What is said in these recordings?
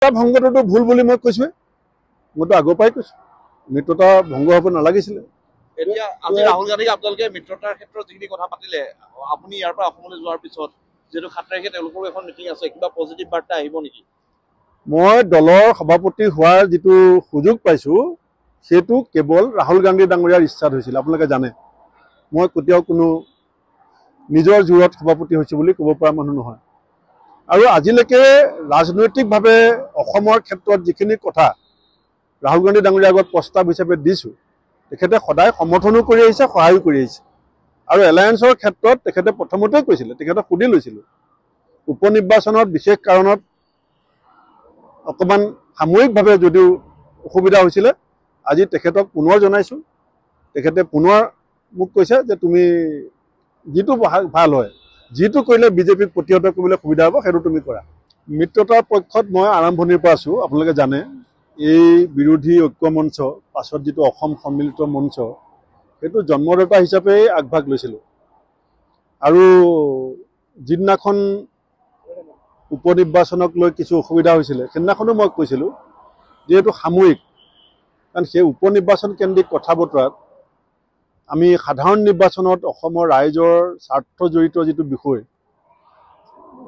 মিত্ৰতা ভংগটো ভুল বুলি মই কৈছোৱে মইতো আগৰ পৰাই কৈছোঁ মিত্ৰতা ভংগ হ'ব নালাগিছিলে এতিয়া আজি ৰাহুল গান্ধীক আপোনালোকে মিত্ৰতাৰ ক্ষেত্ৰত যিখিনি কথা পাতিলে আপুনি ইয়াৰ পৰা অসমলৈ যোৱাৰ পিছত যেটো 7 তাৰিখে তেওঁলোকৰ এখন মিটিং আছে কিবা পজিটিভ বাৰ্তা আহিব নেকি মই দলৰ সভাপতি হোৱাৰ যিটো সুযোগ পাইছোঁ সেইটো কেৱল ৰাহুল গান্ধী ডাঙৰীয়াৰ ইচ্ছাত হৈছিল আপোনালোকে জানে মই কেতিয়াও কোনো নিজৰ জোৰত সভাপতি হৈছোঁ বুলি ক'ব পৰা মানুহ নহয় আৰু আজিলৈকে ৰাজনৈতিকভাৱে অসমৰ ক্ষেত্ৰত যিখিনি কথা ৰাহুল গান্ধী ডাঙৰীয়াৰ আগত প্ৰস্তাৱ হিচাপে দিছোঁ তেখেতে সদায় সমৰ্থনো কৰি আহিছে সহায়ো কৰি আহিছে আৰু এলায়েন্সৰ ক্ষেত্ৰত তেখেতে প্ৰথমতেই কৈছিলে তেখেতক সুধি লৈছিলোঁ উপনিৰ্বাচনত বিশেষ কাৰণত অকণমান সাময়িকভাৱে যদিও অসুবিধা হৈছিলে আজি তেখেতক পুনৰ জনাইছোঁ তেখেতে পুনৰ মোক কৈছে যে তুমি যিটো ভাল হয় যিটো কৰিলে বিজেপিক প্ৰতিহত কৰিবলৈ সুবিধা হ'ব সেইটো তুমি কৰা মিত্ৰতাৰ পক্ষত মই আৰম্ভণিৰ পৰা আছোঁ আপোনালোকে জানে এই বিৰোধী ঐক্য মঞ্চ পাছত যিটো অসম সন্মিলিত মঞ্চ সেইটো জন্মদাতা হিচাপেই আগভাগ লৈছিলোঁ আৰু যিদিনাখন উপনিৰ্বাচনক লৈ কিছু অসুবিধা হৈছিলে সেইদিনাখনো মই কৈছিলোঁ যে এইটো সাময়িক কাৰণ সেই উপনিৰ্বাচন কেন্দ্ৰিক কথা বতৰাত আমি সাধাৰণ নিৰ্বাচনত অসমৰ ৰাইজৰ স্বাৰ্থ জড়িত যিটো বিষয়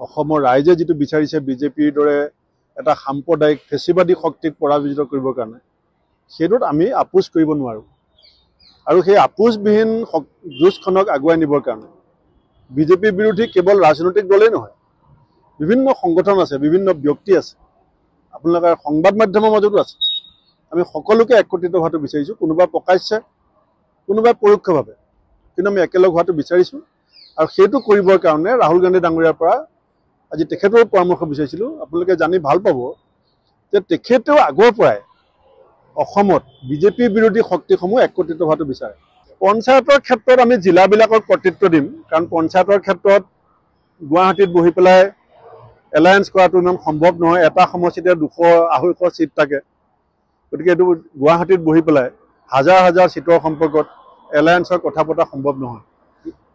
অসমৰ ৰাইজে যিটো বিচাৰিছে বিজেপিৰ দৰে এটা সাম্প্ৰদায়িক ফেচিবাদী শক্তিক পৰাজিত কৰিবৰ কাৰণে সেইটোত আমি আপোচ কৰিব নোৱাৰোঁ আৰু সেই আপোচবিহীন যুঁজখনক আগুৱাই নিবৰ কাৰণে বিজেপি বিৰোধী কেৱল ৰাজনৈতিক দলেই নহয় বিভিন্ন সংগঠন আছে বিভিন্ন ব্যক্তি আছে আপোনালোকৰ সংবাদ মাধ্যমৰ মাজতো আছে আমি সকলোকে একত্ৰিত হোৱাটো বিচাৰিছোঁ কোনোবা প্ৰকাশ্যে কোনোবাই পৰোক্ষভাৱে কিন্তু আমি একেলগ হোৱাটো বিচাৰিছোঁ আৰু সেইটো কৰিবৰ কাৰণে ৰাহুল গান্ধী ডাঙৰীয়াৰ পৰা আজি তেখেতৰ পৰামৰ্শ বিচাৰিছিলোঁ আপোনালোকে জানি ভাল পাব যে তেখেতেও আগৰ পৰাই অসমত বিজেপি বিৰোধী শক্তিসমূহ একত্ৰিত হোৱাটো বিচাৰে পঞ্চায়তৰ ক্ষেত্ৰত আমি জিলাবিলাকক কৰ্তৃত্ব দিম কাৰণ পঞ্চায়তৰ ক্ষেত্ৰত গুৱাহাটীত বহি পেলাই এলায়েন্স কৰাটো ইমান সম্ভৱ নহয় এটা সমষ্টিতে 200-250 চিট থাকে গতিকে এইটো গুৱাহাটীত বহি পেলাই হাজাৰ হাজাৰ চিটৰ সম্পৰ্কত এলায়েন্সৰ কথা পতা সম্ভৱ নহয়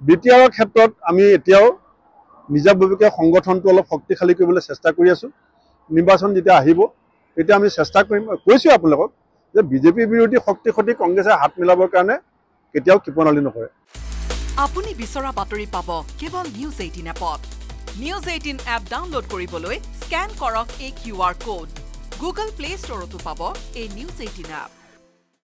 বিটিআৰৰ ক্ষেত্ৰত আমি এতিয়াও নিজাববীয়াকৈ সংগঠনটো অলপ শক্তিশালী কৰিবলৈ চেষ্টা কৰি আছোঁ নিৰ্বাচন যেতিয়া আহিব তেতিয়া আমি চেষ্টা কৰিম কৈছোঁ আপোনালোকক যে বিজেপি বিৰোধী শক্তিৰ সৈতে কংগ্ৰেছে হাত মিলাবৰ কাৰণে কেতিয়াও কৃপণালি নকৰে আপুনি বিচৰা বাতৰি পাব কেৱল নিউজ 18 এপত নিউজ 18 এপ ডাউনলোড কৰিবলৈ স্ক্যান কৰক এই QR কোড গুগল প্লে ষ্টৰতো পাব এই নিউজ 18 এপ